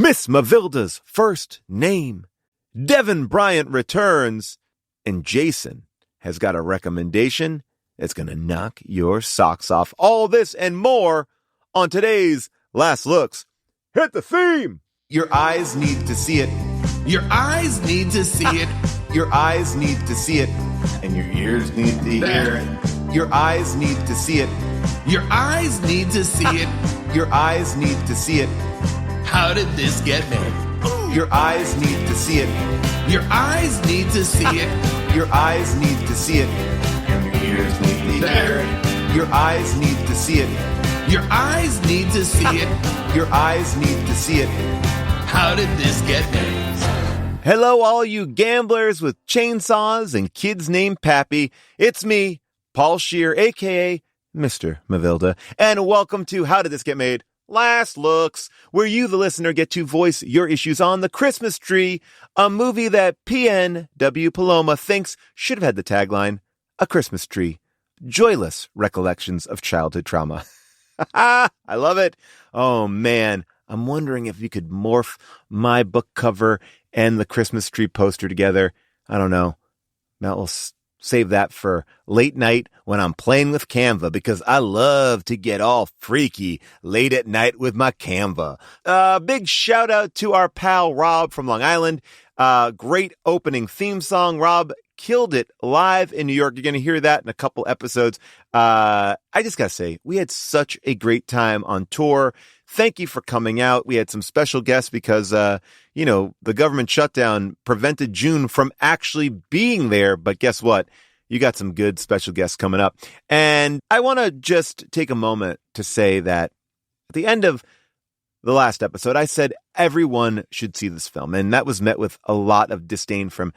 Miss Mavilda's first name. Devon Bryant returns. And Jason has got a recommendation that's going to knock your socks off. All this and more on today's Last Looks. Hit the theme! Your eyes need to see it. Your eyes need to see it. Your eyes need to see it. And your ears need to hear it. Your eyes need to see it. Your eyes need to see it. Your eyes need to see it. How did this get made? Ooh. Your eyes need to see it. Your eyes need to see it. Your eyes need to see it. And your ears need to hear it. Your eyes need to see it. Your eyes need to see it. Your eyes need to see it. How did this get made? Hello, all you gamblers with chainsaws and kids named Pappy. It's me, Paul Scheer, a.k.a. Mr. Mavilda, and welcome to How Did This Get Made? Last Looks, where you, the listener, get to voice your issues on The Christmas Tree, a movie that PNW Paloma thinks should have had the tagline, A Christmas Tree, Joyless Recollections of Childhood Trauma. I love it. Oh, man. I'm wondering if you could morph my book cover and the Christmas tree poster together. I don't know. Matt will save that for late night when I'm playing with Canva, because I love to get all freaky late at night with my Canva. Big shout out to our pal Rob from Long Island. Great opening theme song. Rob killed it live in New York. You're going to hear that in a couple episodes. I just got to say, we had such a great time on tour. Thank you for coming out. We had some special guests because, the government shutdown prevented June from actually being there. But guess what? You got some good special guests coming up. And I want to just take a moment to say that at the end of the last episode, I said everyone should see this film. And that was met with a lot of disdain from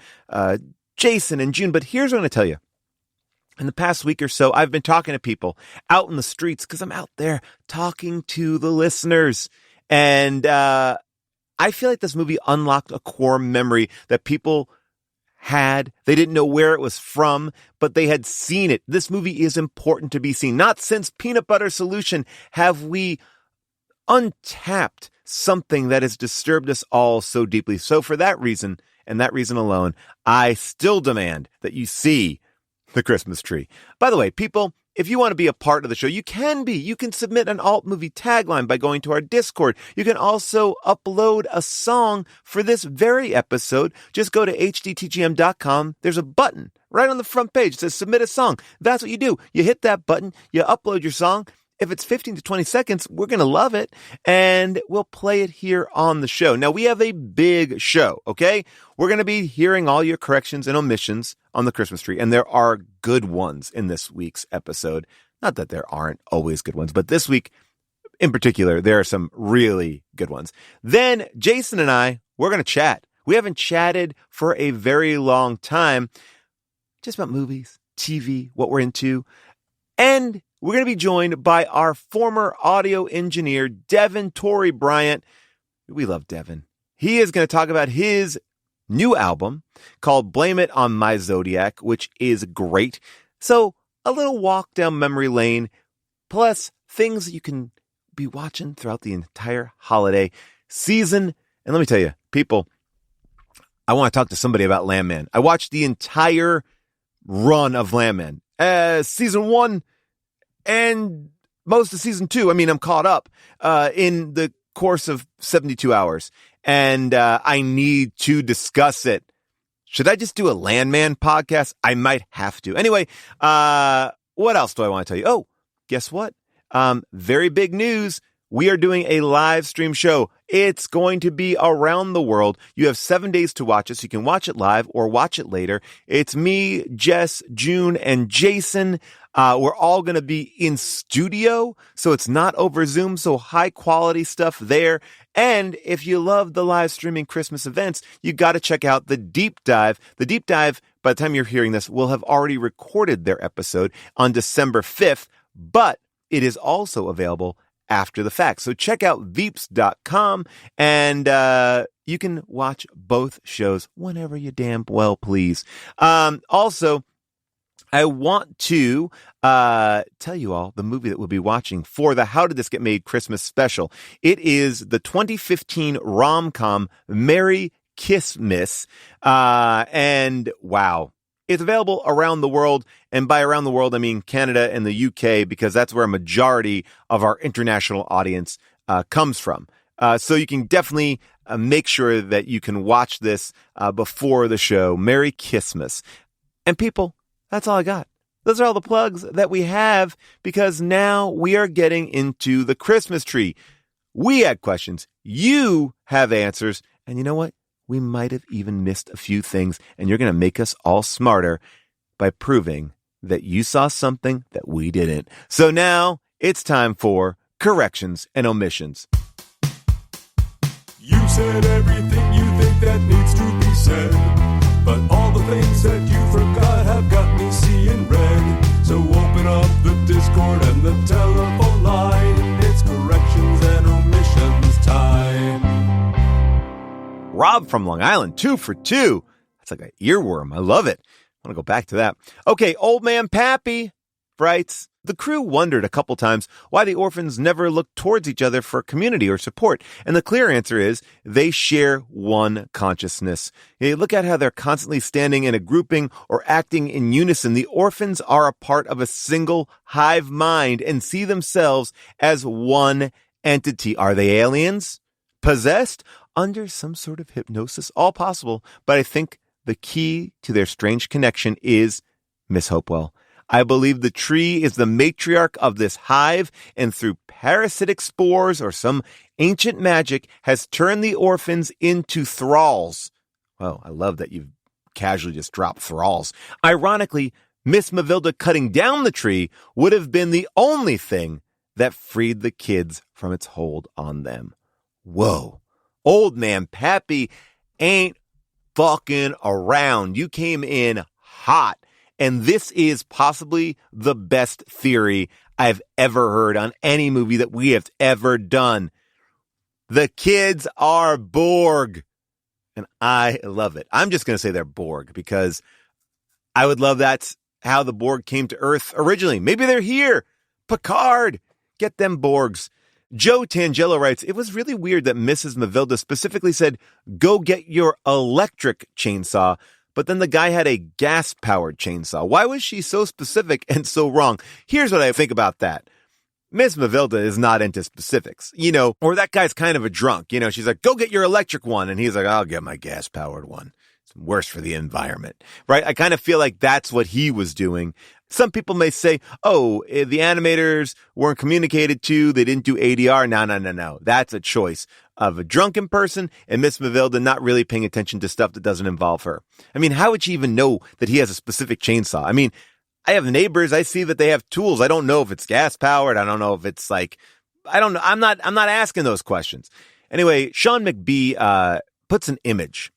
Jason and June. But here's what I'm going to tell you. In the past week or so, I've been talking to people out in the streets because I'm out there talking to the listeners. And I feel like this movie unlocked a core memory that people had. They didn't know where it was from, but they had seen it. This movie is important to be seen. Not since Peanut Butter Solution have we untapped something that has disturbed us all so deeply. So for that reason, and that reason alone, I still demand that you see The Christmas Tree. By the way, people, if you want to be a part of the show, you can be. You can submit an alt movie tagline by going to our Discord. You can also upload a song for this very episode. Just go to hdtgm.com. There's a button right on the front page. It says submit a song. That's what you do. You hit that button. You upload your song. If it's 15 to 20 seconds, we're going to love it, and we'll play it here on the show. Now, we have a big show, okay? We're going to be hearing all your corrections and omissions on the Christmas tree, and there are good ones in this week's episode. Not that there aren't always good ones, but this week in particular, there are some really good ones. Then Jason and I, we're going to chat. We haven't chatted for a very long time, just about movies, TV, what we're into, and we're going to be joined by our former audio engineer, Devon Torrey Bryant. We love Devon. He is going to talk about his new album called Blame It On My Zodiac, which is great. So a little walk down memory lane, plus things you can be watching throughout the entire holiday season. And let me tell you, people, I want to talk to somebody about Landman. I watched the entire run of Landman. Season 1 and most of season 2. I mean, I'm caught up in the course of 72 hours. And I need to discuss it. Should I just do a Landman podcast? I might have to. Anyway, what else do I want to tell you? Oh, guess what? Very big news. We are doing a live stream show. It's going to be around the world. You have 7 days to watch it, so you can watch it live or watch it later. It's me, Jess, June, and Jason. We're all going to be in studio, so it's not over Zoom, so high quality stuff there. And if you love the live streaming Christmas events, you got to check out the Deep Dive. The Deep Dive, by the time you're hearing this, will have already recorded their episode on December 5th, but it is also available after the fact. So check out veeps.com and you can watch both shows whenever you damn well please. Also, I want to tell you all the movie that we'll be watching for the How Did This Get Made Christmas special. It is the 2015 rom-com Merry Kissmas. And wow, it's available around the world. And by around the world, I mean Canada and the UK, because that's where a majority of our international audience comes from. So you can definitely make sure that you can watch this before the show. Merry Kissmas. And people, that's all I got. Those are all the plugs that we have, because now we are getting into the Christmas tree. We had questions. You have answers. And you know what? We might have even missed a few things, and you're going to make us all smarter by proving that you saw something that we didn't. So now it's time for Corrections and Omissions. You said everything you think that needs to be said, but all the things that you forgot have got me seeing red. So open up the Discord and the telephone line. It's Corrections and Omissions time. Rob from Long Island, 2 for 2. That's like an earworm. I love it. I want to go back to that. Okay, Old Man Pappy writes, the crew wondered a couple times why the orphans never looked towards each other for community or support. And the clear answer is they share one consciousness. You look at how they're constantly standing in a grouping or acting in unison. The orphans are a part of a single hive mind and see themselves as one entity. Are they aliens? Possessed? Under some sort of hypnosis? All possible. But I think the key to their strange connection is Miss Hopewell. I believe the tree is the matriarch of this hive, and through parasitic spores or some ancient magic has turned the orphans into thralls. Well, I love that you've casually just dropped thralls. Ironically, Miss Mavilda cutting down the tree would have been the only thing that freed the kids from its hold on them. Whoa. Old Man Pappy ain't fucking around. You came in hot. And this is possibly the best theory I've ever heard on any movie that we have ever done. The kids are Borg. And I love it. I'm just going to say they're Borg because I would love that's how the Borg came to Earth originally. Maybe they're here. Picard. Get them Borgs. Joe Tangelo writes, it was really weird that Mrs. Mavilda specifically said, go get your electric chainsaw. But then the guy had a gas-powered chainsaw. Why was she so specific and so wrong? Here's what I think about that. Miss Mavilda is not into specifics, or that guy's kind of a drunk. She's like, go get your electric one. And he's like, I'll get my gas-powered one. It's worse for the environment, right? I kind of feel like that's what he was doing. Some people may say, oh, the animators weren't communicated to. They didn't do ADR. No. That's a choice of a drunken person and Miss Mavilda not really paying attention to stuff that doesn't involve her. I mean, how would she even know that he has a specific chainsaw? I mean, I have neighbors. I see that they have tools. I don't know if it's gas powered. I don't know if it's like, I don't know. I'm not asking those questions. Anyway, Sean McBee puts an image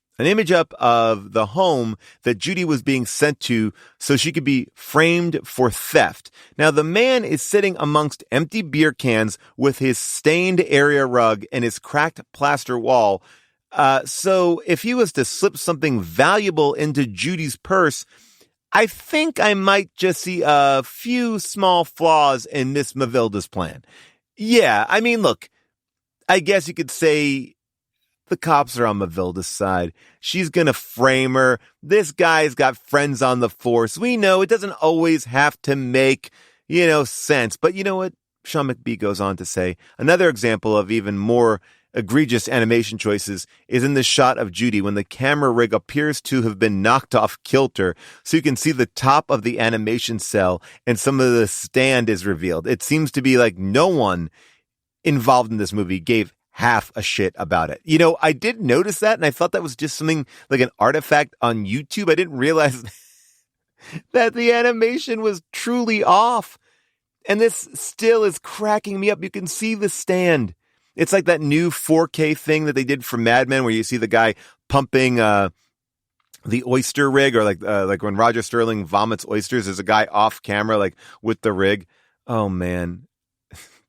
up of the home that Judy was being sent to so she could be framed for theft. Now, the man is sitting amongst empty beer cans with his stained area rug and his cracked plaster wall. So if he was to slip something valuable into Judy's purse, I think I might just see a few small flaws in Miss Mavilda's plan. Yeah, I mean, look, I guess you could say the cops are on Mavilda's side. She's going to frame her. This guy's got friends on the force. We know it doesn't always have to make, sense. But you know what? Sean McBee goes on to say, another example of even more egregious animation choices is in the shot of Judy when the camera rig appears to have been knocked off kilter. So you can see the top of the animation cell and some of the stand is revealed. It seems to be like no one involved in this movie gave half a shit about it. I did notice that, and I thought that was just something like an artifact on YouTube. I didn't realize that the animation was truly off. And this still is cracking me up. You can see the stand. It's like that new 4K thing that they did for Mad Men where you see the guy pumping the oyster rig, or like when Roger Sterling vomits oysters, there's a guy off camera like with the rig. Oh, man.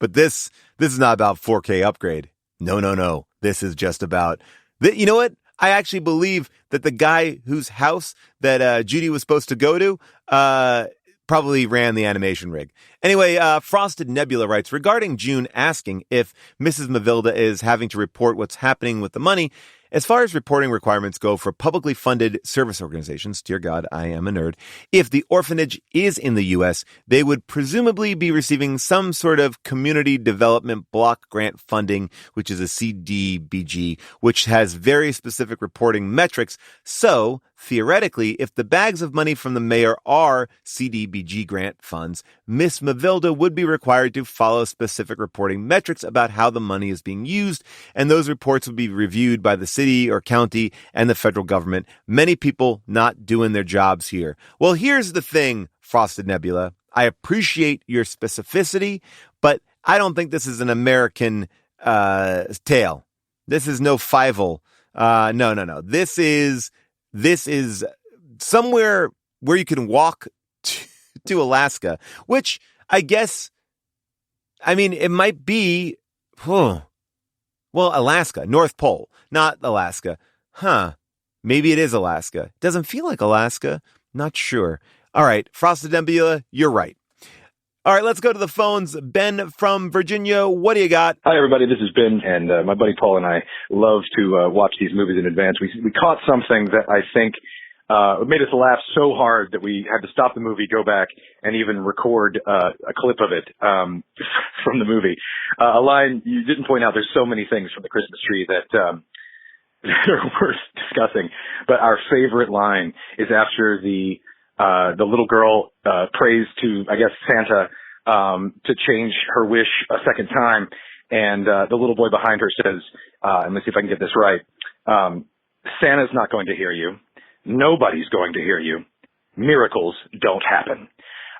But this is not about 4K upgrade. No. This is just about, you know what? I actually believe that the guy whose house that Judy was supposed to go to probably ran the animation rig. Anyway, Frosted Nebula writes, regarding June asking if Mrs. Mavilda is having to report what's happening with the money, as far as reporting requirements go for publicly funded service organizations, dear God, I am a nerd, if the orphanage is in the U.S., they would presumably be receiving some sort of community development block grant funding, which is a CDBG, which has very specific reporting metrics. So, theoretically, if the bags of money from the mayor are CDBG grant funds, Miss Mavilda would be required to follow specific reporting metrics about how the money is being used, and those reports would be reviewed by the city or county and the federal government. Many people not doing their jobs here. Well, here's the thing, Frosted Nebula. I appreciate your specificity, but I don't think this is an American tale. This is no Fievel. No. This is somewhere where you can walk to Alaska, which I guess, I mean, it might be, well, Alaska, North Pole, not Alaska. Maybe it is Alaska. Doesn't feel like Alaska. Not sure. All right, Frosted Nebula, you're right. All right, let's go to the phones. Ben from Virginia, what do you got? Hi, everybody. This is Ben, and my buddy Paul and I love to watch these movies in advance. We caught something that I think made us laugh so hard that we had to stop the movie, go back, and even record a clip of it from the movie. A line you didn't point out, there's so many things from the Christmas tree that are worth discussing. But our favorite line is after the little girl prays to, I guess, Santa to change her wish a second time, and the little boy behind her says, and let's see if I can get this right, Santa's not going to hear you. Nobody's going to hear you. Miracles don't happen.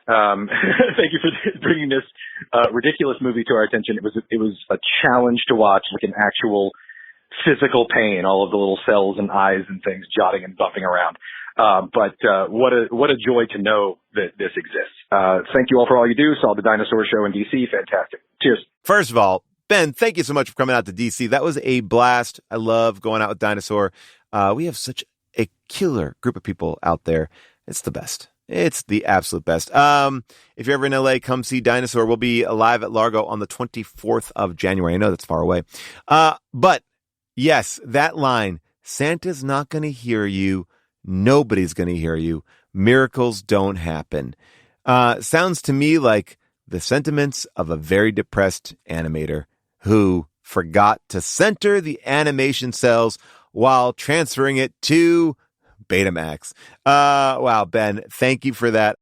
Thank you for bringing this ridiculous movie to our attention. It was a challenge to watch, like an actual physical pain, all of the little cells and eyes and things jotting and bumping around. But what a joy to know that this exists. Thank you all for all you do. Saw the dinosaur show in DC. Fantastic. Cheers. First of all, Ben, thank you so much for coming out to DC. That was a blast. I love going out with Dinosaur. We have such a killer group of people out there. It's the best. It's the absolute best. If you're ever in LA, come see Dinosaur. We'll be live at Largo on the 24th of January. I know that's far away. But yes, that line, Santa's not going to hear you. Nobody's going to hear you. Miracles don't happen. Sounds to me like the sentiments of a very depressed animator who forgot to center the animation cells while transferring it to Betamax. Wow, Ben, thank you for that.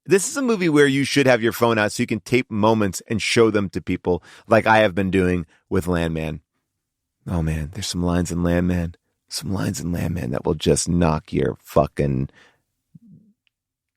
This is a movie where you should have your phone out so you can tape moments and show them to people like I have been doing with Landman. Oh, man, there's some lines in Landman. Some lines in Landman that will just knock your fucking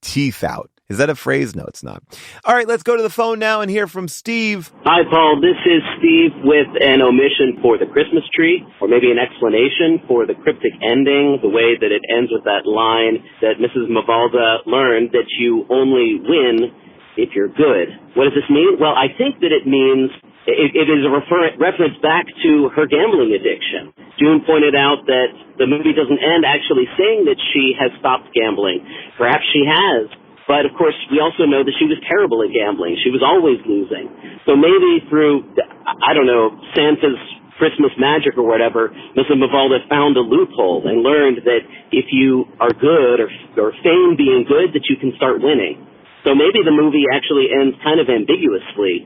teeth out. Is that a phrase? No, it's not. All right, let's go to the phone now and hear from Steve. Hi, Paul. This is Steve with an omission for the Christmas tree, or maybe an explanation for the cryptic ending, the way that it ends with that line that Mrs. Mavalda learned that you only win if you're good. What does this mean? Well, I think that it means it is a reference back to her gambling addiction. June pointed out that the movie doesn't end actually saying that she has stopped gambling. Perhaps she has. But, of course, we also know that she was terrible at gambling. She was always losing. So maybe through, I don't know, Santa's Christmas magic or whatever, Mrs. Mavalda found a loophole and learned that if you are good or feign being good, that you can start winning. So maybe the movie actually ends kind of ambiguously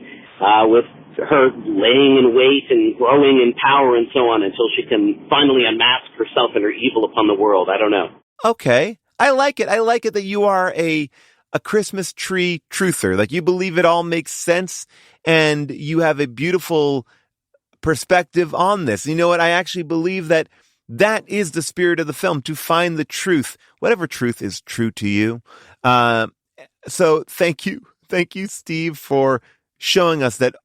with her laying in wait and growing in power and so on until she can finally unmask herself and her evil upon the world. I don't know. Okay. I like it. I like it that you are a Christmas tree truther. Like, you believe it all makes sense and you have a beautiful perspective on this. You know what? I actually believe that is the spirit of the film, to find the truth, whatever truth is true to you. So thank you. Thank you, Steve, for showing us that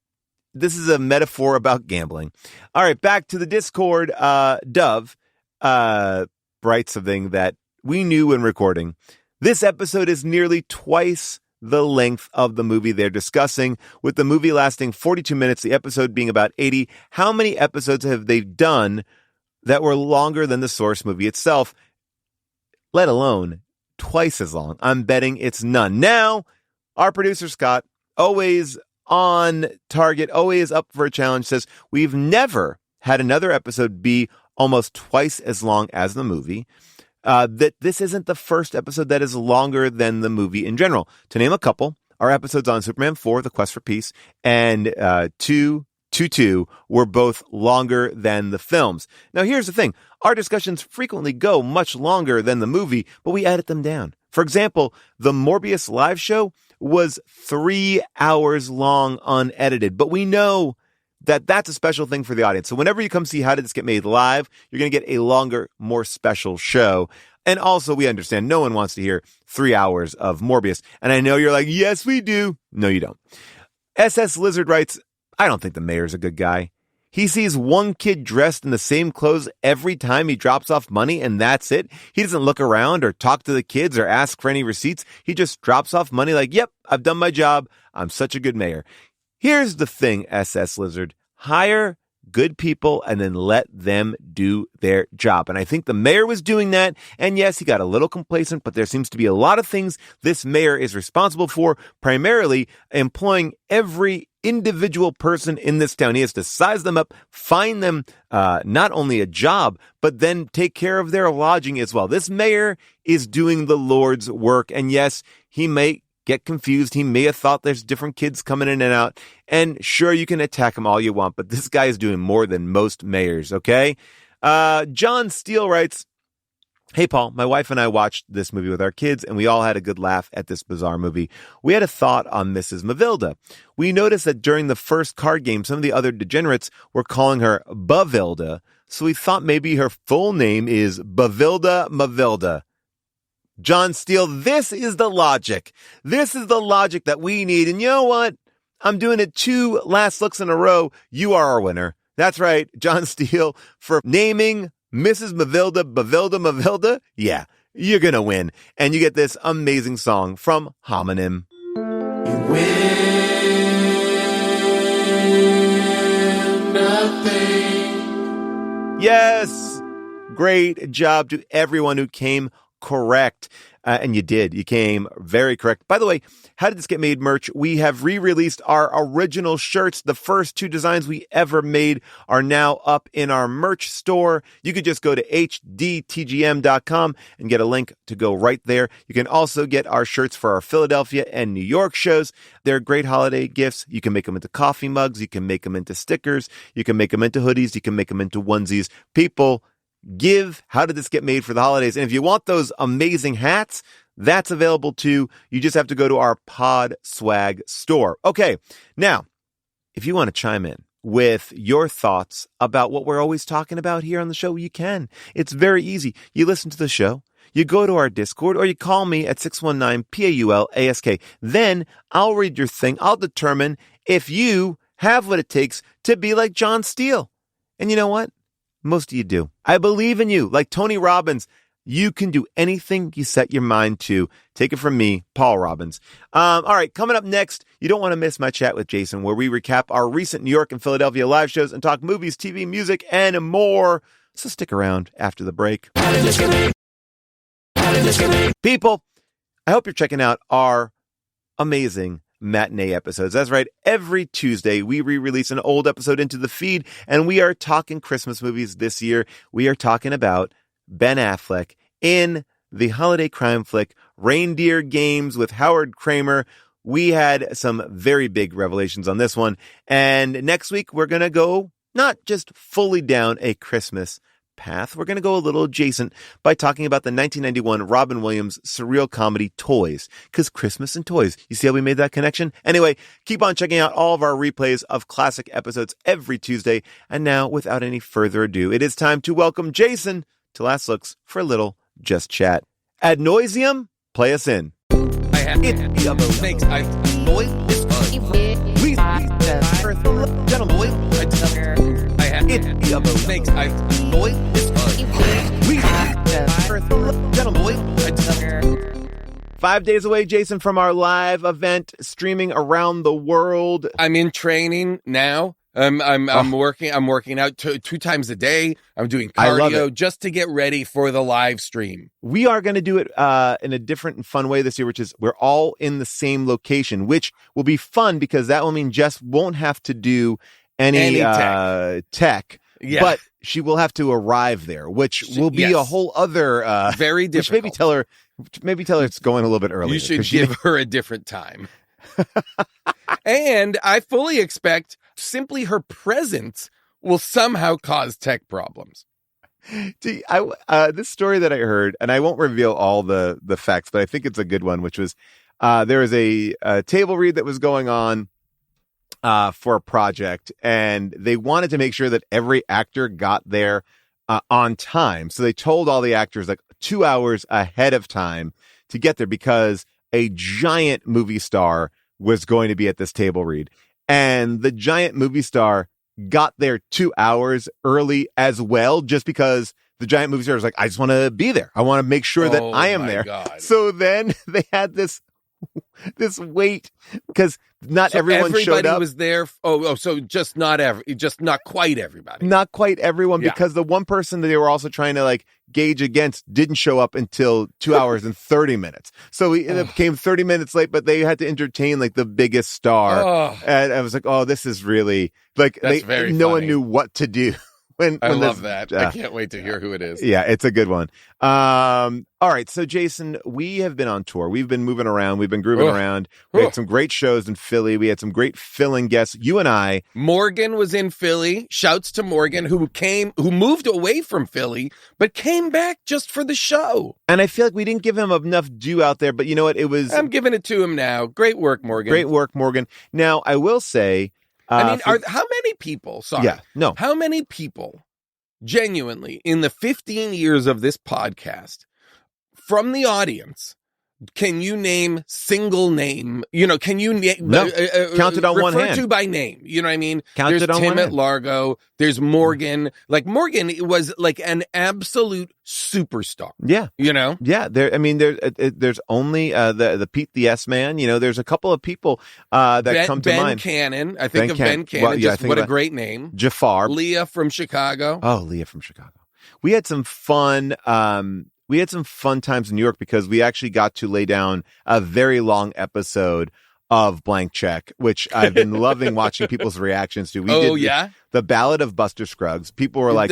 this is a metaphor about gambling. All right, back to the Discord. Dove writes something that we knew when recording. This episode is nearly twice the length of the movie they're discussing, with the movie lasting 42 minutes, the episode being about 80. How many episodes have they done that were longer than the source movie itself, let alone twice as long. I'm betting it's none. Now, our producer, Scott, always on target, always up for a challenge, says we've never had another episode be almost twice as long as the movie. That this isn't the first episode that is longer than the movie in general. To name a couple, our episodes on Superman 4, The Quest for Peace, and 222 were both longer than the films. Now, here's the thing. Our discussions frequently go much longer than the movie, but we edit them down. For example, the Morbius live show was 3 hours long unedited, but we know that that's a special thing for the audience. So whenever you come see How Did This Get Made live, you're going to get a longer, more special show. And also, we understand no one wants to hear 3 hours of Morbius. And I know you're like, yes, we do. No, you don't. SS Lizard writes, I don't think the mayor's a good guy. He sees one kid dressed in the same clothes every time he drops off money, and that's it. He doesn't look around or talk to the kids or ask for any receipts. He just drops off money like, yep, I've done my job. I'm such a good mayor. Here's the thing, SS Lizard. Hire good people and then let them do their job. And I think the mayor was doing that. And yes, he got a little complacent, but there seems to be a lot of things this mayor is responsible for, primarily employing every individual person in this town. He has to size them up, find them not only a job, but then take care of their lodging as well. This mayor is doing the Lord's work. And yes, he may get confused. He may have thought there's different kids coming in and out. And sure, you can attack him all you want, but this guy is doing more than most mayors, okay? John Steele writes, hey, Paul, my wife and I watched this movie with our kids, and we all had a good laugh at this bizarre movie. We had a thought on Mrs. Mavilda. We noticed that during the first card game, some of the other degenerates were calling her Bavilda, so we thought maybe her full name is Bavilda Mavilda. John Steele, this is the logic. This is the logic that we need. And you know what? I'm doing it 2 last looks in a row. You are our winner. That's right, John Steele, for naming Mrs. Mavilda Mavilda. Yeah, you're going to win. And you get this amazing song from Homonym. You win nothing. Yes. Great job to everyone who came correct. And you did. You came very correct. By the way, How Did This Get Made merch? We have re-released our original shirts. The first 2 designs we ever made are now up in our merch store. You could just go to hdtgm.com and get a link to go right there. You can also get our shirts for our Philadelphia and New York shows. They're great holiday gifts. You can make them into coffee mugs. You can make them into stickers. You can make them into hoodies. You can make them into onesies. People, give How Did This Get Made for the holidays. And if you want those amazing hats, that's available too. You just have to go to our Pod Swag store. Okay, now, if you want to chime in with your thoughts about what we're always talking about here on the show, you can. It's very easy. You listen to the show, you go to our Discord, or you call me at 619-PAUL-ASK. Then I'll read your thing. I'll determine if you have what it takes to be like John Steele. And you know what? Most of you do. I believe in you. Like Tony Robbins, you can do anything you set your mind to. Take it from me, Paul Robbins. All right, coming up next, you don't want to miss my chat with Jason, where we recap our recent New York and Philadelphia live shows and talk movies, TV, music, and more. So stick around after the break. People, I hope you're checking out our amazing matinee episodes. That's right. Every Tuesday, we re-release an old episode into the feed, and we are talking Christmas movies this year. We are talking about Ben Affleck in the holiday crime flick Reindeer Games with Howard Kramer. We had some very big revelations on this one. And next week, we're going to go not just fully down a Christmas path. We're going to go a little adjacent by talking about the 1991 Robin Williams surreal comedy Toys, because Christmas and toys. You see how we made that connection? Anyway, keep on checking out all of our replays of classic episodes every Tuesday. And now, without any further ado, it is time to welcome Jason to Last Looks for a little Just Chat. Ad nauseum, play us in. I have it. Makes I boy this We gentlemen, I have it. Makes I boy this gentlemen. 5 days away, Jason, from our live event streaming around the world. I'm in training now I'm working out two times a day. I'm doing cardio just to get ready for the live stream. We are going to do it in a different and fun way this year, which is we're all in the same location, which will be fun because that will mean Jess won't have to do any tech. Yeah. But she will have to arrive there, which will be a whole other very difficult. Maybe tell her it's going a little bit earlier. You should give her a different time. And I fully expect simply her presence will somehow cause tech problems. This story that I heard, and I won't reveal all the facts, but I think it's a good one, which was there was a table read that was going on for a project, and they wanted to make sure that every actor got there on time. So they told all the actors like 2 hours ahead of time to get there because a giant movie star was going to be at this table read. And the giant movie star got there 2 hours early as well, just because the giant movie star was like, I just want to be there. I want to make sure that I am there. God. So then they had this wait because not everyone showed up. Everybody was there. So just not quite everybody. Not quite everyone, because the one person that they were also trying to like gauge against didn't show up until 2 hours and 30 minutes. So he came 30 minutes late, but they had to entertain like the biggest star. And I was like, oh, this is really like no one knew what to do. I love that. I can't wait to hear who it is. Yeah, it's a good one. All right. So, Jason, we have been on tour. We've been moving around. We've been grooving around. We had some great shows in Philly. We had some great fill-in guests. You and I. Morgan was in Philly. Shouts to Morgan, who moved away from Philly, but came back just for the show. And I feel like we didn't give him enough due out there, but you know what? I'm giving it to him now. Great work, Morgan. Great work, Morgan. Now, I will say, how many people, how many people genuinely in the 15 years of this podcast from the audience, can you name single name? Can you count it on one hand? Refer to by name. You know what I mean? There's Tim one at hand. Largo. There's Morgan. Like Morgan was like an absolute superstar. Yeah. Yeah. There's only the Pete the S Man. There's a couple of people that come to mind. Ben Cannon. I think of Ben Cannon. Well, what a great name. Jafar. Leah from Chicago. Oh, Leah from Chicago. We had some fun. We had some fun times in New York because we actually got to lay down a very long episode of Blank Check, which I've been loving watching people's reactions to. We did the Ballad of Buster Scruggs. People were like,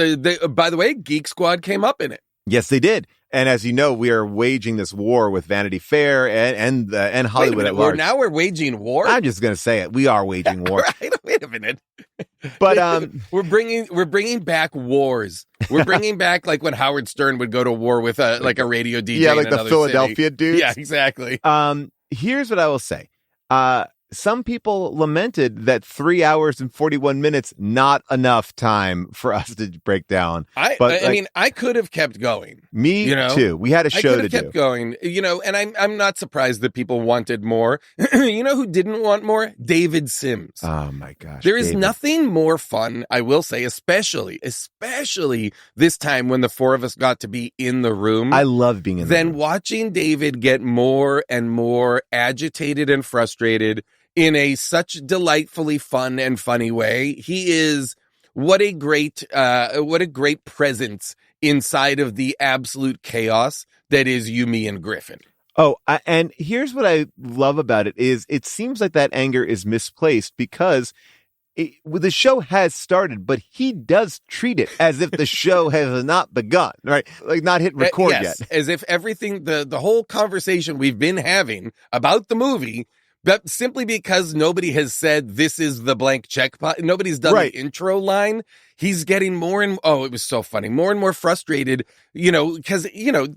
by the way, Geek Squad came up in it. Yes, they did. And as you know, we are waging this war with Vanity Fair and Hollywood at large. Now we're waging war? I'm just going to say it. We are waging war. Wait a minute. But we're bringing back wars. We're bringing back like when Howard Stern would go to war with a radio DJ. Yeah, like the Philadelphia dudes. Yeah, exactly. Here's what I will say. Some people lamented that 3 hours and 41 minutes, not enough time for us to break down. I could have kept going. Me too. We had a show to do. I could have kept going, and I'm not surprised that people wanted more. You know who didn't want more? David Sims. Oh my gosh. There is nothing more fun, I will say, especially this time when the four of us got to be in the room. I love being in the room. Than watching David get more and more agitated and frustrated in a such delightfully fun and funny way. He is what a great presence inside of the absolute chaos that is you, me, and Griffin. Oh, and here's what I love about it is it seems like that anger is misplaced because the show has started, but he does treat it as if the show has not begun, right? Like not hit record yet. As if everything, the whole conversation we've been having about the movie, but simply because nobody has said this is the Blank Check, nobody's done the intro line. He's getting more and it was so funny, more and more frustrated. Because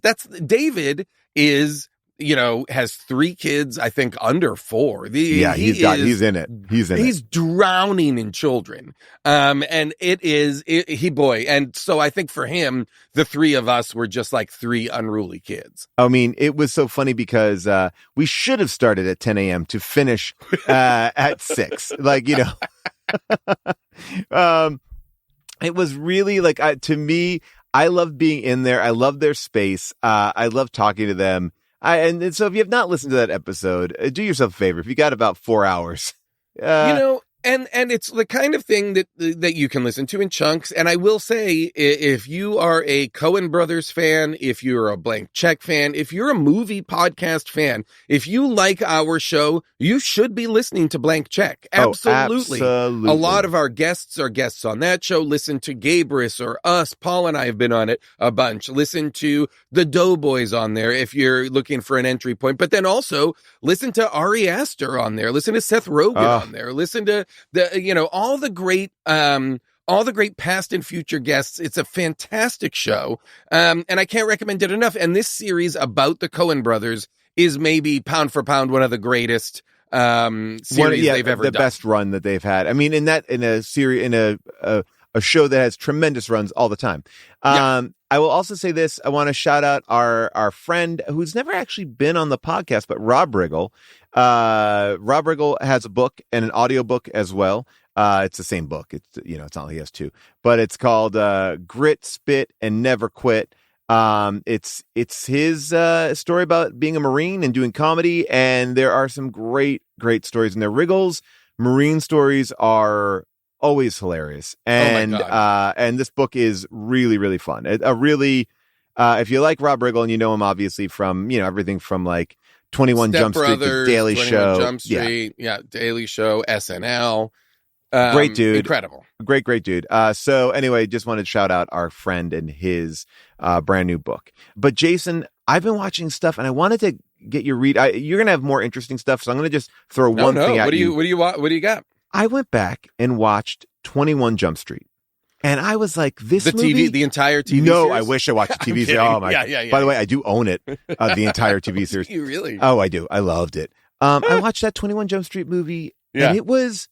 that's David is. Has 3 kids, I think under 4. He's in it. He's drowning in children. And and so I think for him, the 3 of us were just like 3 unruly kids. I mean, it was so funny because we should have started at 10 a.m. to finish at 6. It was really like, to me, I love being in there. I love their space. I love talking to them. And so if you have not listened to that episode, do yourself a favor. If you got about 4 hours, And it's the kind of thing that you can listen to in chunks. And I will say, if you are a Coen Brothers fan, if you're a Blank Check fan, if you're a movie podcast fan, if you like our show, you should be listening to Blank Check. Absolutely. A lot of our guests are guests on that show. Listen to Gabrus or us. Paul and I have been on it a bunch. Listen to the Doughboys on there if you're looking for an entry point. But then also listen to Ari Aster on there. Listen to Seth Rogen on there. Listen to all the great past and future guests. It's a fantastic show. And I can't recommend it enough. And this series about the Coen brothers is maybe pound for pound one of the greatest series they've ever done. The best run that they've had. I mean, in a series, in a show that has tremendous runs all the time. I will also say this. I want to shout out our friend who's never actually been on the podcast, but Rob Riggle. Rob Riggle has a book and an audiobook as well. It's the same book. It's not like he has two, but it's called Grit, Spit, and Never Quit. It's his story about being a Marine and doing comedy, and there are some great stories in there. Riggle's Marine stories are always hilarious, and this book is really, really fun. If you like Rob Riggle and you know him obviously from everything from like 21 Jump Street to Daily Show, Jump Street, Daily Show, SNL. Great dude, incredible, great dude. So anyway, just wanted to shout out our friend and his brand new book. But Jason, I've been watching stuff, and I wanted to get your read. You're gonna have more interesting stuff, so I'm gonna just throw one thing at you. What do you got? I went back and watched 21 Jump Street, and I was like, "This movie, the entire TV No, series? I wish I watched the TV series. Oh my! By the way, I do own it, the entire TV series. You really? Oh, I do. I loved it. I watched that 21 Jump Street movie, and it was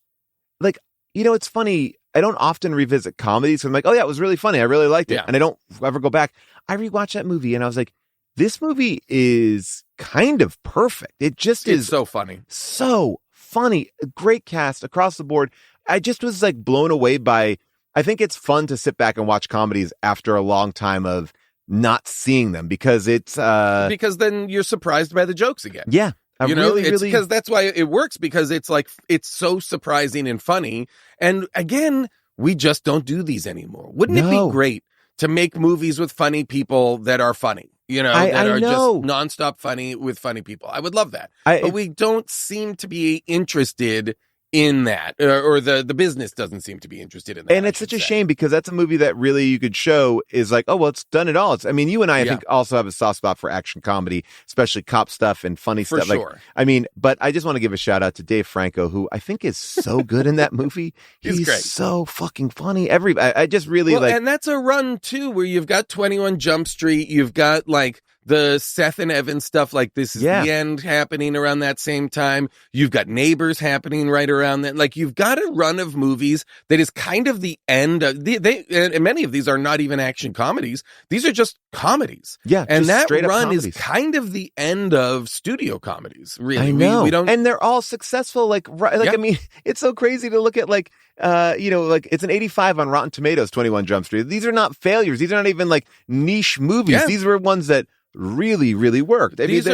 like, it's funny. I don't often revisit comedies. So I'm like, oh yeah, it was really funny. I really liked it, and I don't ever go back. I rewatched that movie, and I was like, this movie is kind of perfect. It's so funny. So funny, great cast across the board. I just was like blown away by, I think it's fun to sit back and watch comedies after a long time of not seeing them because because then you're surprised by the jokes again. Yeah. It's because that's why it works, because it's like, it's so surprising and funny. And again, we just don't do these anymore. Wouldn't it be great to make movies with funny people that are funny? That are just nonstop funny with funny people. I would love that. But we don't seem to be interested in that, or the business doesn't seem to be interested in that. And it's such a shame, because that's a movie that really you could show is like, oh, well, it's done it all. You and I think also have a soft spot for action comedy, especially cop stuff and funny stuff. For sure. But I just want to give a shout out to Dave Franco, who I think is so good in that movie. He's great. So fucking funny. I just really and that's a run too, where you've got 21 Jump Street, you've got like the Seth and Evan stuff, like This Is the End happening around that same time. You've got Neighbors happening right around that. Like, you've got a run of movies that is kind of the end of and many of these are not even action comedies. These are just comedies. Yeah. And that run is kind of the end of studio comedies, really. I know. We don't, and they're all successful. It's so crazy to look at it's an 85 on Rotten Tomatoes, 21 Jump Street. These are not failures. These are not even like niche movies. Yeah. These were ones that really, really worked. These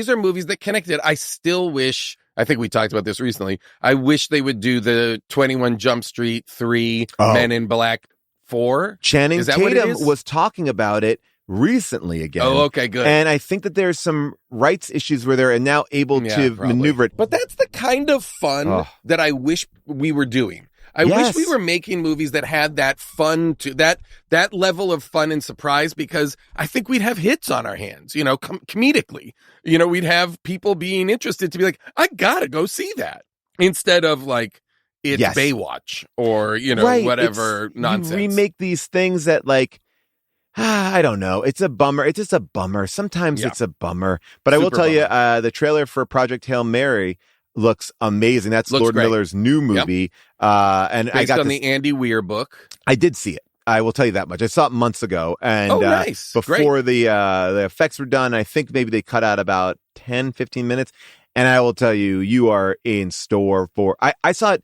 are movies that connected. I still wish, I think we talked about this recently, I wish they would do the 21 Jump Street 3, Men in Black 4. Channing Tatum was talking about it recently again. Oh, okay, good. And I think that there's some rights issues where they're now able to maneuver it. But that's the kind of fun that I wish we were doing. I wish we were making movies that had that fun that level of fun and surprise, because I think we'd have hits on our hands, comedically. We'd have people being interested to be like, I gotta go see that, instead of like, it's Baywatch or, whatever nonsense. You remake these things that like, I don't know. It's a bummer. It's just a bummer. Sometimes it's a bummer. But I will tell you, the trailer for Project Hail Mary looks amazing. That's Lord Miller's new movie. And based on the Andy Weir book. I did see it. I will tell you that much. I saw it months ago. And nice. Before the effects were done, I think maybe they cut out about 10, 15 minutes. And I will tell you, you are in store for... I saw it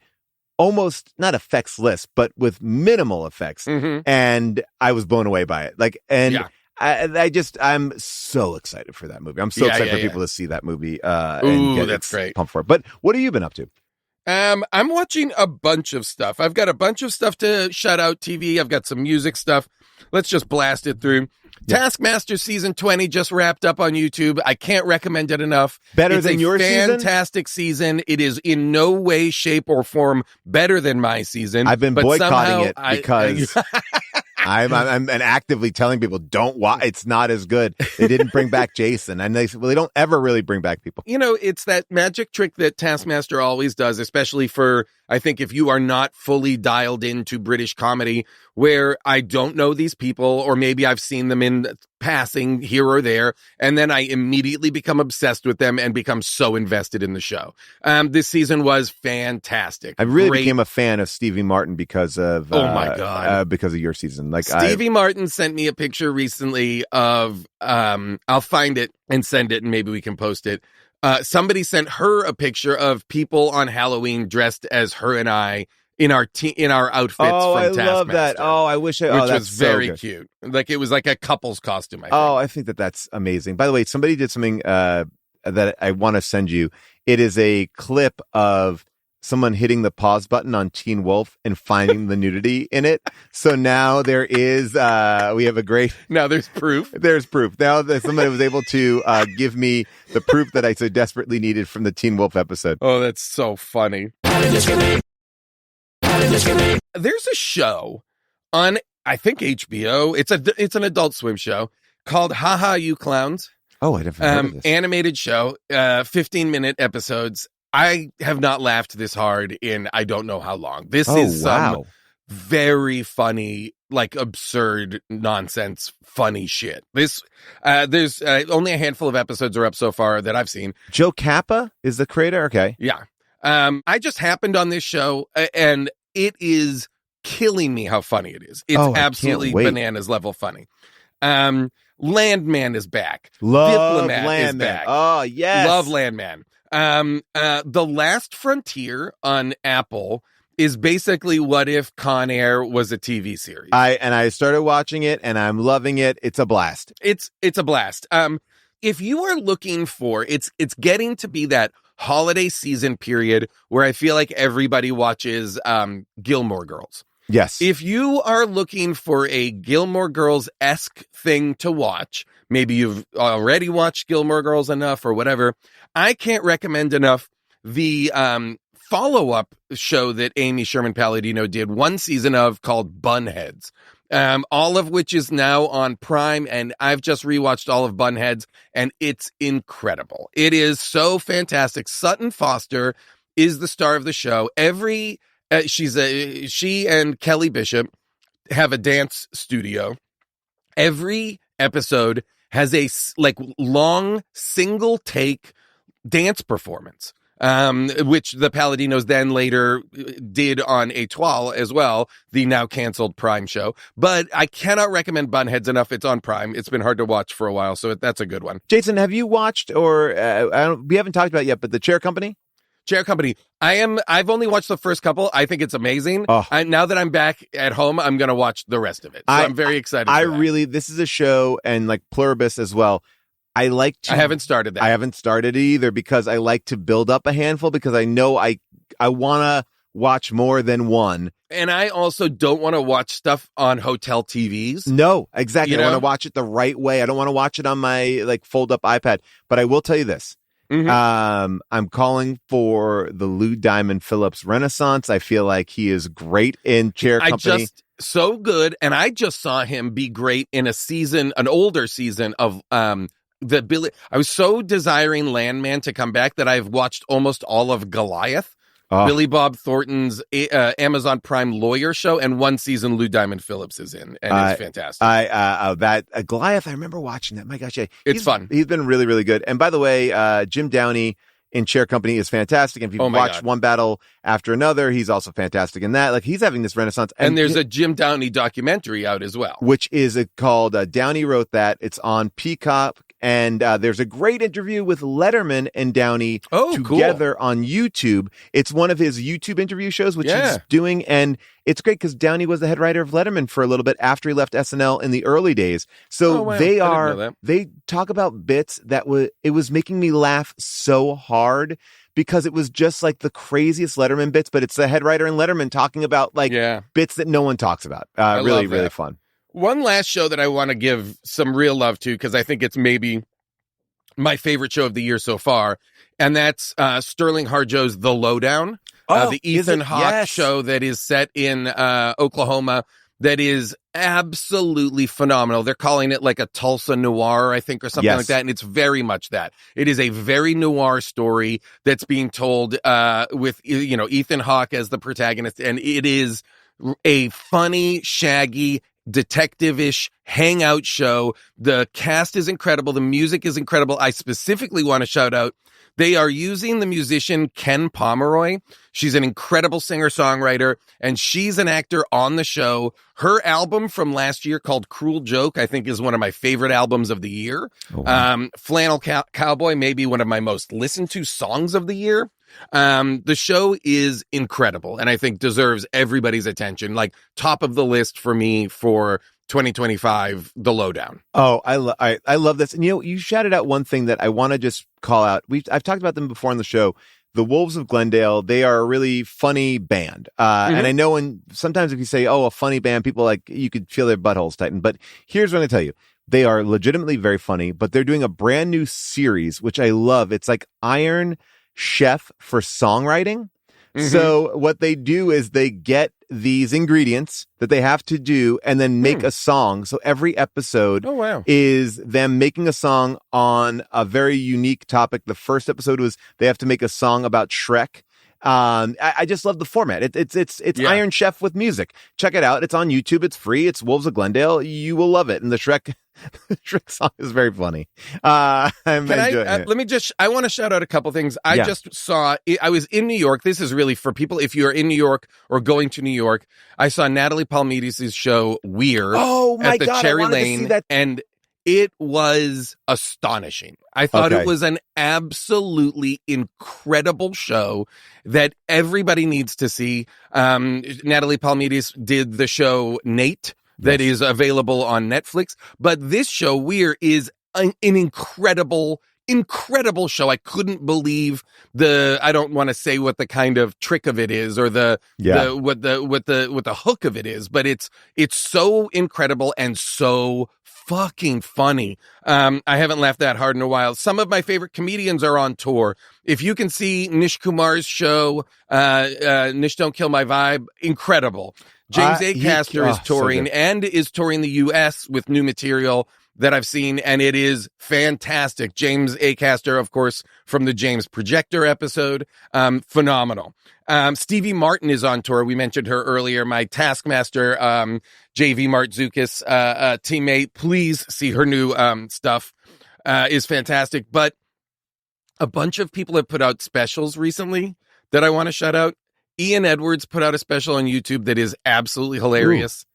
almost not effectsless, but with minimal effects. Mm-hmm. And I was blown away by it. I'm so excited for that movie. I'm so excited for people to see that movie. Ooh, that's great. Pumped for it. But what have you been up to? I'm watching a bunch of stuff. I've got a bunch of stuff to shout out TV. I've got some music stuff. Let's just blast it through. Yeah. Taskmaster season 20 just wrapped up on YouTube. I can't recommend it enough. Better than your season? Fantastic season. It is in no way, shape, or form better than my season. I've been boycotting it because I'm actively telling people don't watch. It's not as good. They didn't bring back Jason, and they don't ever really bring back people. You know, it's that magic trick that Taskmaster always does, especially for, I think, if you are not fully dialed into British comedy, where I don't know these people, or maybe I've seen them in passing here or there, and then I immediately become obsessed with them and become so invested in the show. This season was fantastic. I really became a fan of Stevie Martin because of my God, because of your season. Like Stevie Martin sent me a picture recently of I'll find it and send it, and maybe we can post it. Somebody sent her a picture of people on Halloween dressed as her and I in our outfits from Taskmaster. I love that. Oh, I wish which that's was very so cute. Like it was like a couple's costume. I think that's amazing. By the way, somebody did something that I want to send you. It is a clip of someone hitting the pause button on Teen Wolf and finding the nudity in it. So now there is, we have a great... Now there's proof. There's proof. Now that somebody was able to give me the proof that I so desperately needed from the Teen Wolf episode. Oh, that's so funny. There's a show on, I think, HBO. It's an Adult Swim show called Ha Ha You Clowns. Oh, I never heard of this. Animated show, 15-minute episodes. I have not laughed this hard in I don't know how long. This is some very funny, like absurd nonsense, funny shit. There's only a handful of episodes are up so far that I've seen. Joe Kappa is the creator. Okay. Yeah. I just happened on this show and it is killing me how funny it is. It's absolutely bananas level funny. Landman is back. Love Diplomat Landman. Is back. Oh, yes. Love Landman. The Last Frontier on Apple is basically what if Con Air was a TV series. I started watching it and I'm loving it. It's a blast. It's a blast. If you are looking for, it's getting to be that holiday season period where I feel like everybody watches Gilmore Girls. Yes. If you are looking for a Gilmore Girls-esque thing to watch, maybe you've already watched Gilmore Girls enough or whatever, I can't recommend enough the follow-up show that Amy Sherman-Palladino did one season of called Bunheads, all of which is now on Prime, and I've just rewatched all of Bunheads, and it's incredible. It is so fantastic. Sutton Foster is the star of the show. She and Kelly Bishop have a dance studio. Every episode has a long single take dance performance, which the Palladinos then later did on Étoile as well, the now canceled Prime show. But I cannot recommend Bunheads enough. It's on Prime. It's been hard to watch for a while, so that's a good one. Jason, have you watched, or we haven't talked about it yet, but The Chair Company? Chair Company. I've only watched the first couple. I think it's amazing. Now that I'm back at home, I'm going to watch the rest of it. So I'm very excited. This is a show, and like Pluribus as well. I haven't started that. I haven't started it either because I like to build up a handful because I know I want to watch more than one. And I also don't want to watch stuff on hotel TVs. No, exactly. I want to watch it the right way. I don't want to watch it on my fold up iPad. But I will tell you this. Mm-hmm. I'm calling for the Lou Diamond Phillips Renaissance. I feel like he is great in Chair Company. So good. And I just saw him be great in an older season of I was so desiring Landman to come back that I've watched almost all of Goliath. Billy Bob Thornton's Amazon Prime lawyer show, and one season Lou Diamond Phillips is in, and it's fantastic. That Goliath, I remember watching that. My gosh, it's fun. He's been really, really good. And by the way, Jim Downey in Chair Company is fantastic. And if you've watched One Battle After Another, he's also fantastic in that. Like, he's having this renaissance. And there's a Jim Downey documentary out as well, which is called Downey Wrote That. It's on Peacock and there's a great interview with Letterman and Downey together on YouTube. It's one of his YouTube interview shows, which he's doing, and it's great because Downey was the head writer of Letterman for a little bit after he left SNL in the early days. So they talk about bits that it was making me laugh so hard because it was just like the craziest Letterman bits, but it's the head writer in Letterman talking about bits that no one talks about. Really, really fun. One last show that I want to give some real love to, because I think it's maybe my favorite show of the year so far, and that's Sterling Harjo's The Lowdown, the Ethan Hawke show that is set in Oklahoma, that is absolutely phenomenal. They're calling it like a Tulsa noir, I think, or something like that, and it's very much that. It is a very noir story that's being told with Ethan Hawke as the protagonist, and it is a funny, shaggy, detective-ish hangout show. The cast is incredible. The music is incredible. I specifically want to shout out, they are using the musician Ken Pomeroy. She's an incredible singer-songwriter, and she's an actor on the show. Her album from last year called Cruel Joke, I think, is one of my favorite albums of the year. Oh, wow. Flannel Cowboy, maybe one of my most listened to songs of the year. The show is incredible, and I think deserves everybody's attention. Like, top of the list for me for 2025, The Lowdown. Oh, I love this. And you shouted out one thing that I want to just call out. I've talked about them before on the show. The Wolves of Glendale, they are a really funny band. And I know sometimes if you say, a funny band, people you could feel their buttholes tighten. But here's what I tell you. They are legitimately very funny, but they're doing a brand new series, which I love. It's like Iron Chef for songwriting. So what they do is they get these ingredients that they have to do and then make a song. So every episode is them making a song on a very unique topic. The first episode was they have to make a song about Shrek. I just love the format. It's Iron Chef with music. Check it out. It's on YouTube. It's free. It's Wolves of Glendale. You will love it. And the Shrek song is very funny. I'm enjoying it. I want to shout out a couple things. I just saw, I was in New York. This is really for people, if you're in New York or going to New York, I saw Natalie Palmides' show Weird at the Cherry Lane. And it was astonishing. I thought it was an absolutely incredible show that everybody needs to see. Natalie Palmides did the show Nate that is available on Netflix. But this show, Weird, is an incredible show. I couldn't believe I don't want to say what the kind of trick of it is or what the hook of it is, but it's so incredible and so fucking funny. I haven't laughed that hard in a while. Some of my favorite comedians are on tour. If you can see Nish Kumar's show, Nish Don't Kill My Vibe, incredible. James Acaster is touring and is touring the U.S. with new material that I've seen, and it is fantastic. James Acaster, of course, from the James Projector episode, phenomenal. Stevie Martin is on tour. We mentioned her earlier. My Taskmaster, JV Martzukis teammate. Please see her new stuff. Is fantastic. But a bunch of people have put out specials recently that I want to shout out. Ian Edwards put out a special on YouTube that is absolutely hilarious. Ooh.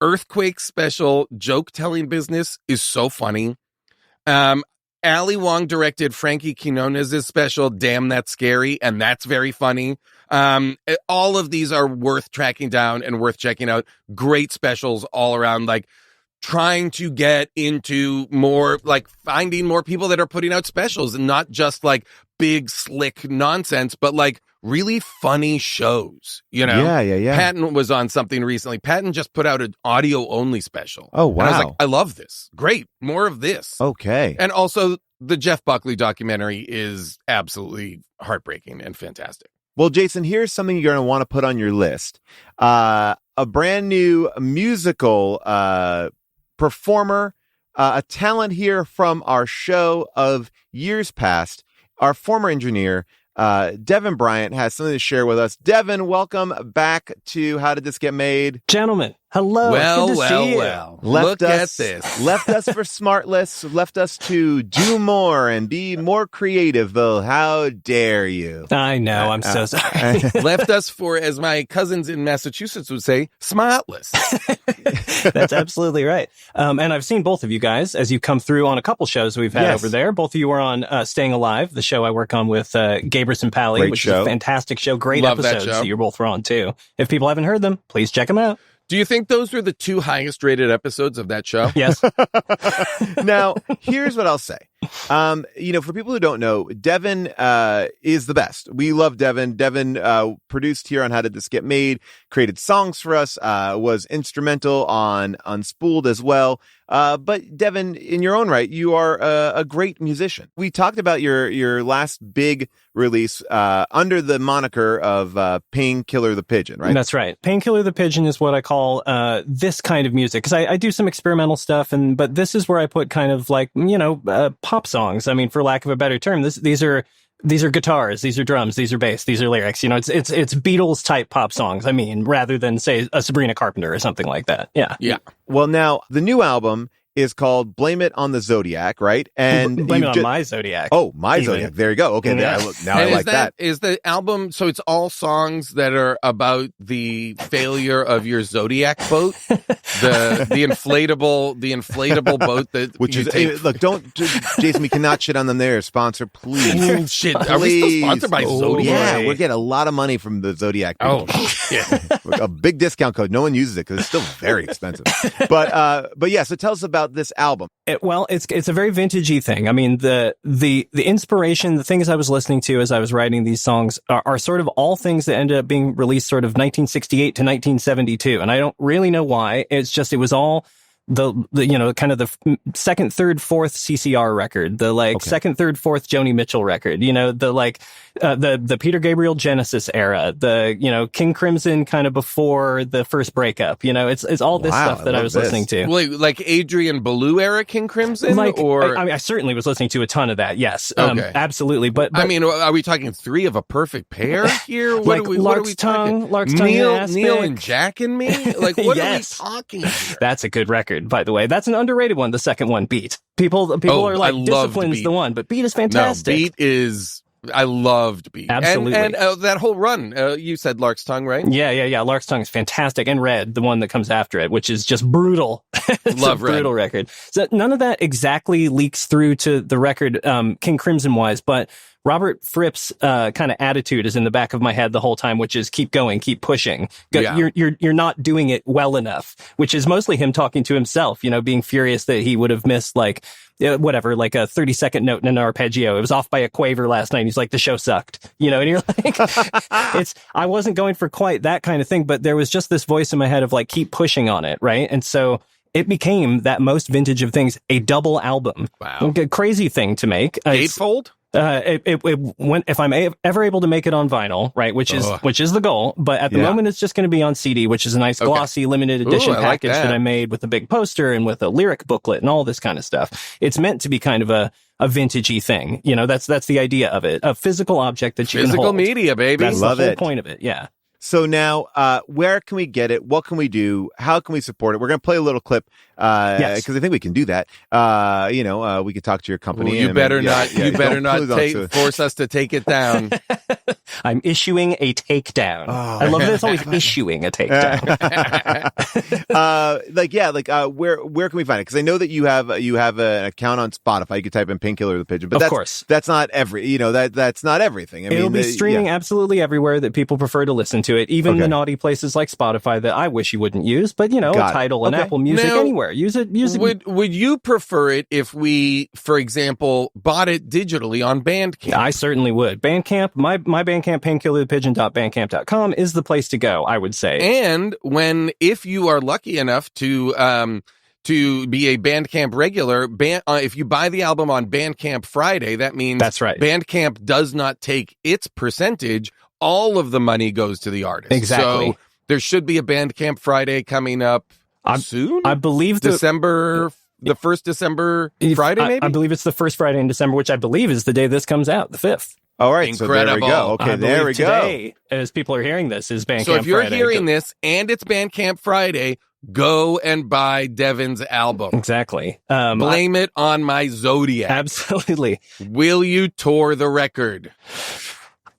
Earthquake special, joke telling business is so funny. Ali Wong directed Frankie Quinones' special, Damn That's Scary, and that's very funny. All of these are worth tracking down and worth checking out. Great specials all around, like trying to get into more, like finding more people that are putting out specials and not just like big slick nonsense, but like really funny shows, you know? Yeah. Patton was on something recently. Patton just put out an audio-only special. Oh, wow. And I was like, I love this. Great. More of this. Okay. And also, the Jeff Buckley documentary is absolutely heartbreaking and fantastic. Well, Jason, here's something you're going to want to put on your list. A brand new musical performer, a talent here from our show of years past, our former engineer, Devon Bryant, has something to share with us. Devon, welcome back to How Did This Get Made? Gentlemen, Hello. Well, Good to see you. Look at this. Left us for Smartless, left us to do more and be more creative, Bill. How dare you? I know. I'm so sorry. Left us for, as my cousins in Massachusetts would say, smartless. That's absolutely right. And I've seen both of you guys as you come through on a couple shows we've had over there. Both of you were on Staying Alive, the show I work on with Gabrus and Pally, which is a fantastic show. Great episodes that you both were on, too. If people haven't heard them, please check them out. Do you think those were the 2 highest rated episodes of that show? Yes. Now, here's what I'll say. For people who don't know, Devon is the best. We love Devon. Devon produced here on How Did This Get Made, created songs for us, was instrumental on Unspooled as well. But Devon, in your own right, you are a great musician. We talked about your last big release under the moniker of Painkiller the Pigeon, right? That's right. Painkiller the Pigeon is what I call this kind of music, because I do some experimental stuff, but this is where I put kind of like, pop songs. I mean, for lack of a better term, these are guitars, these are drums, these are bass, these are lyrics. It's Beatles type pop songs. I mean, rather than say a Sabrina Carpenter or something like that. Yeah. Well, now the new album is called Blame It on the Zodiac, right? And Blame It on My Zodiac. Oh, My Zodiac. There you go. Okay, now I like that. Is the album, so it's all songs that are about the failure of your Zodiac boat? the inflatable boat that which is look, don't Jason, we cannot shit on them. They're a sponsor, please. Shit. Are we still sponsored by Zodiac? Yeah, we're getting a lot of money from the Zodiac people. Yeah. A big discount code. No one uses it because it's still very expensive. But yeah, so tell us about this album. It's a very vintagey thing. I mean, the inspiration, the things I was listening to as I was writing these songs are sort of all things that ended up being released sort of 1968 to 1972. And I don't really know why. It was all the kind of the second, third, fourth CCR record, the second, third, fourth Joni Mitchell record, the Peter Gabriel Genesis era, the, King Crimson kind of before the first breakup, it's all this stuff that I was listening to. Like Adrian Belew era King Crimson? I certainly was listening to a ton of that. Yes. Okay. Absolutely. But I mean, are we talking 3 of a perfect pair here? What are we talking? Lark's Tongue, Neil and Jack and Me? Like, what are we talking here? That's a good record. By the way, that's an underrated one. The second one, Beat. People are like, Discipline's the one, but Beat is fantastic. No, Beat is. I loved Beat. Absolutely. And that whole run, you said Lark's Tongue, right? Yeah. Lark's Tongue is fantastic. And Red, the one that comes after it, which is just brutal. It's Love a brutal Red. record. So none of that exactly leaks through to the record, King Crimson wise, but Robert Fripp's kind of attitude is in the back of my head the whole time, which is keep going, keep pushing. You're not doing it well enough, which is mostly him talking to himself, being furious that he would have missed like a 30-second note in an arpeggio. It was off by a quaver last night. He's like, the show sucked, and you're like, I wasn't going for quite that kind of thing, but there was just this voice in my head of like, keep pushing on it. Right. And so it became that most vintage of things, a double album. Wow. A crazy thing to make. Gatefold? If I'm ever able to make it on vinyl, right, which is the goal, but at the moment it's just going to be on CD, which is a nice glossy limited edition package that I made with a big poster and with a lyric booklet and all this kind of stuff. It's meant to be kind of a vintagey thing, that's the idea of it, a physical object that you can hold. Physical media, baby. That's the whole point of it. Yeah. So now, where can we get it? What can we do? How can we support it? We're going to play a little clip, because I think we can do that. We can talk to your company. You better not force us to take it down. I'm issuing a takedown. Oh. I love that it's always issuing a takedown. Where can we find it? Because I know that you have an account on Spotify. You could type in Painkiller the Pigeon, but of course, that's not that's not everything. It'll be streaming absolutely everywhere that people prefer to listen to it, even the naughty places like Spotify that I wish you wouldn't use, but Tidal and Apple Music, anywhere. Use it. Would you prefer it if we, for example, bought it digitally on Bandcamp? I certainly would. Bandcamp, my Bandcamp, painkillerthepigeon.bandcamp.com is the place to go, I would say. And if you are lucky enough to be a Bandcamp regular, if you buy the album on Bandcamp Friday, that means that's right. Bandcamp does not take its percentage. All of the money goes to the artist. Exactly. So there should be a Bandcamp Friday coming up soon. I believe the first December Friday, maybe? I believe it's the first Friday in December, which I believe is the day this comes out, the 5th. All right, incredible. So there we go. Okay, there we go. Today, as people are hearing this, is Bandcamp Friday. So if you're hearing this and it's Bandcamp Friday, go and buy Devon's album. Exactly. Blame it on my Zodiac. Absolutely. Will you tour the record?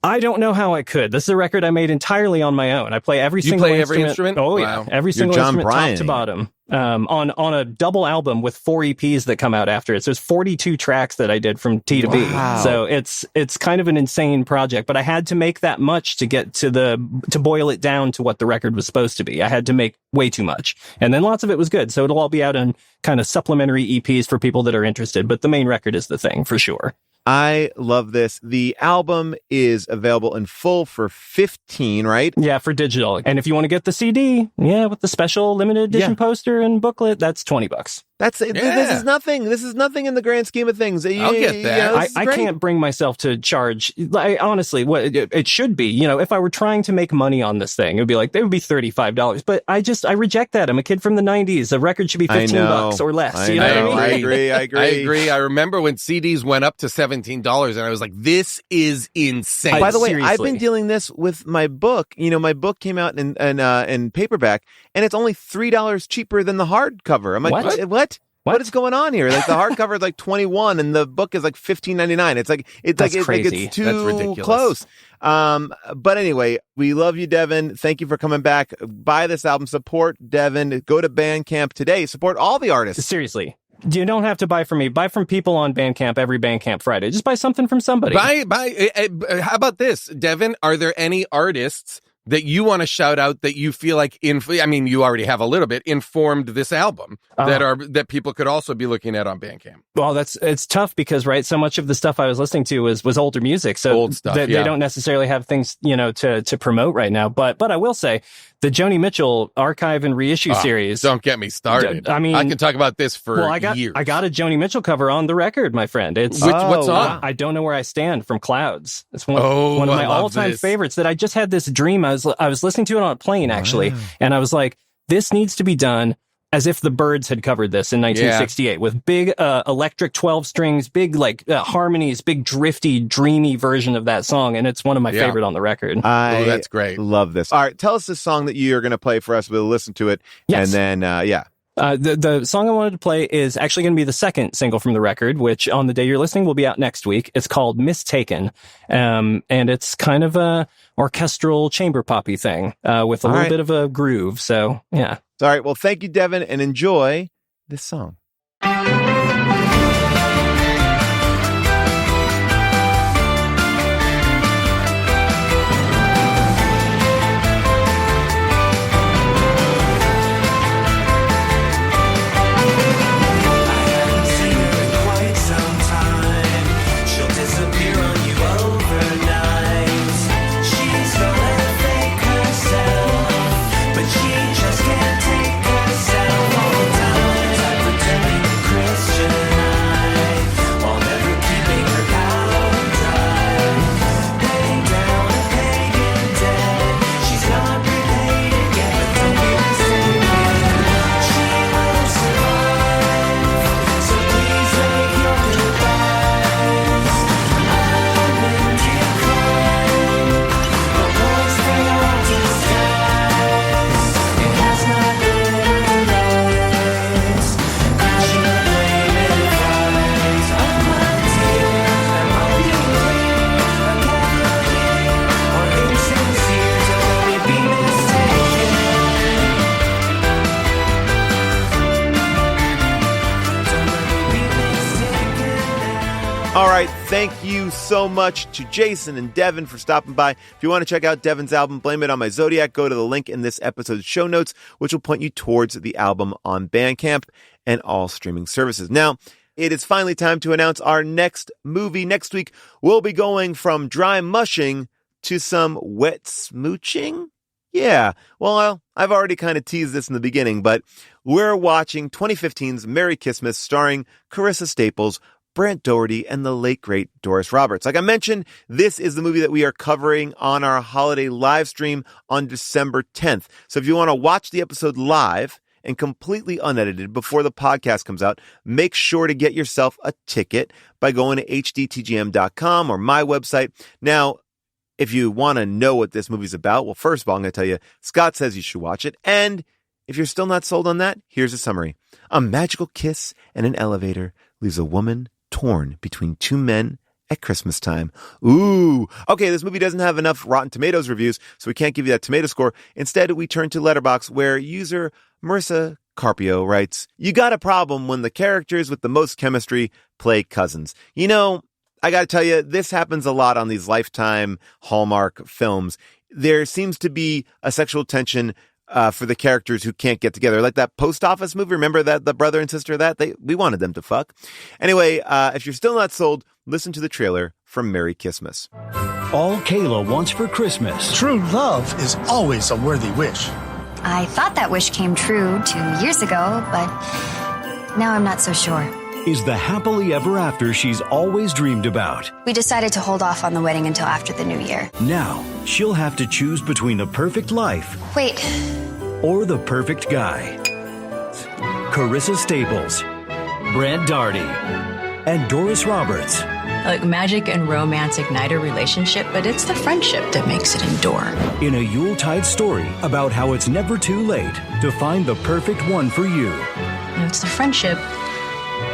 I don't know how I could. This is a record I made entirely on my own. I play every single instrument. Oh, wow. Yeah. Every single instrument, top to bottom. On a double album with 4 EPs that come out after it. So there's 42 tracks that I did from T to B. So it's kind of an insane project, but I had to make that much to get to boil it down to what the record was supposed to be. I had to make way too much. And then lots of it was good. So it'll all be out on kind of supplementary EPs for people that are interested, but the main record is the thing for sure. I love this. The album is available in full for $15, right? Yeah, for digital. And if you want to get the CD, with the special limited edition poster and booklet, that's $20. This is nothing. This is nothing in the grand scheme of things. I'll get that. I can't bring myself to charge. Honestly, what it should be, if I were trying to make money on this thing, it would be $35. But I reject that. I'm a kid from the 90s. A record should be $15 or less. I know what I mean? I agree. I remember when CDs went up to $17 and I was like, this is insane. By the way, Seriously. I've been dealing this with my book. My book came out in paperback and it's only $3 cheaper than the hardcover. I'm like, what? What is going on here? Like the hardcover is like $21 and the book is like $15.99. It's crazy. It's too close. But anyway, we love you, Devon. Thank you for coming back. Buy this album. Support Devon. Go to Bandcamp today. Support all the artists. Seriously. You don't have to buy from me. Buy from people on Bandcamp every Bandcamp Friday. Just buy something from somebody. How about this, Devon? Are there any artists that you want to shout out that you feel like you already have a little bit informed this album that people could also be looking at on Bandcamp? Well, it's tough because so much of the stuff I was listening to was older music, so old stuff, they don't necessarily have things to promote right now. But I will say the Joni Mitchell archive and reissue series. Don't get me started. I mean, I can talk about this for years. I got a Joni Mitchell cover on the record, my friend. What song? I Don't Know Where I Stand from Clouds. It's one of my all-time favorites that I just had this dream. I was listening to it on a plane, actually, and I was like, this needs to be done as if the Byrds had covered this in 1968 with big electric 12 strings, big harmonies, big drifty, dreamy version of that song. And it's one of my favorite on the record. That's great. Love this. All right. Tell us the song that you're going to play for us. We'll listen to it. Yes. And then, the song I wanted to play is actually going to be the second single from the record, which on the day you're listening will be out next week. It's called Mistaken. And it's kind of a orchestral chamber poppy thing, with a little bit of a groove. So, yeah. All right. Well, thank you, Devon, and enjoy this song. All right, thank you so much to Jason and Devon for stopping by. If you want to check out Devon's album, Blame It On My Zodiac, go to the link in this episode's show notes, which will point you towards the album on Bandcamp and all streaming services. Now, it is finally time to announce our next movie. Next week, we'll be going from dry mushing to some wet smooching. Yeah, well, I've already kind of teased this in the beginning, but we're watching 2015's Merry Christmas starring Carissa Staples, Brant Doherty, and the late, great Doris Roberts. Like I mentioned, this is the movie that we are covering on our holiday live stream on December 10th. So if you want to watch the episode live and completely unedited before the podcast comes out, make sure to get yourself a ticket by going to hdtgm.com or my website. Now, if you want to know what this movie's about, well, first of all, I'm going to tell you, Scott says you should watch it. And If you're still not sold on that, here's a summary. A magical kiss in an elevator leaves a woman torn between two men at Christmas time. Ooh. Okay, this movie doesn't have enough Rotten Tomatoes reviews, so we can't give you that tomato score. Instead, we turn to Letterboxd, where user Marissa Carpio writes, "You got a problem when the characters with the most chemistry play cousins." You know, I gotta tell you, this happens a lot on these Lifetime Hallmark films. There seems to be a sexual tension for the characters who can't get together. Like that Post Office movie, remember that the brother and sister of that? We wanted them to fuck. Anyway, if you're still not sold, listen to the trailer from Merry Christmas. All Kayla wants for Christmas. True love is always a worthy wish. I thought that wish came true 2 years ago, but now I'm not so sure. Is the happily ever after she's always dreamed about. We decided to hold off on the wedding until after the new year. Now, she'll have to choose between the perfect life. Wait. Or the perfect guy. Carissa Staples, Brad Daugherty, and Doris Roberts. Like magic and romance ignite a relationship, but it's the friendship that makes it endure. In a Yuletide story about how it's never too late to find the perfect one for you. And it's the friendship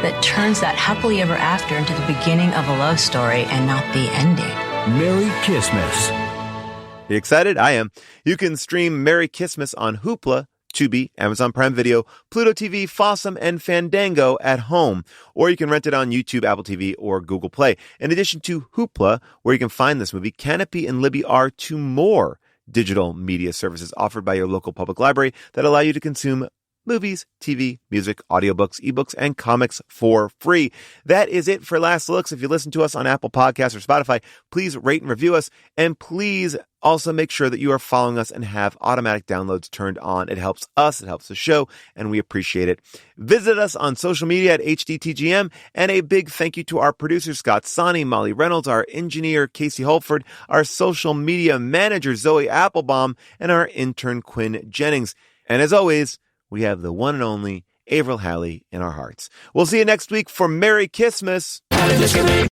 that turns that happily ever after into the beginning of a love story and not the ending. Merry Christmas. You excited? I am. You can stream Merry Christmas on Hoopla, Tubi, Amazon Prime Video, Pluto TV, Fossum, and Fandango at home. Or you can rent it on YouTube, Apple TV, or Google Play. In addition to Hoopla, where you can find this movie, Canopy and Libby are two more digital media services offered by your local public library that allow you to consume movies, TV, music, audiobooks, ebooks, and comics for free. That is it for Last Looks. If you listen to us on Apple Podcasts or Spotify, please rate and review us. And please also make sure that you are following us and have automatic downloads turned on. It helps us, it helps the show, and we appreciate it. Visit us on social media at HDTGM. And a big thank you to our producers, Scott Sani, Molly Reynolds, our engineer, Casey Holford, our social media manager, Zoe Applebaum, and our intern, Quinn Jennings. And as always, we have the one and only Avril Halley in our hearts. We'll see you next week for Merry Christmas.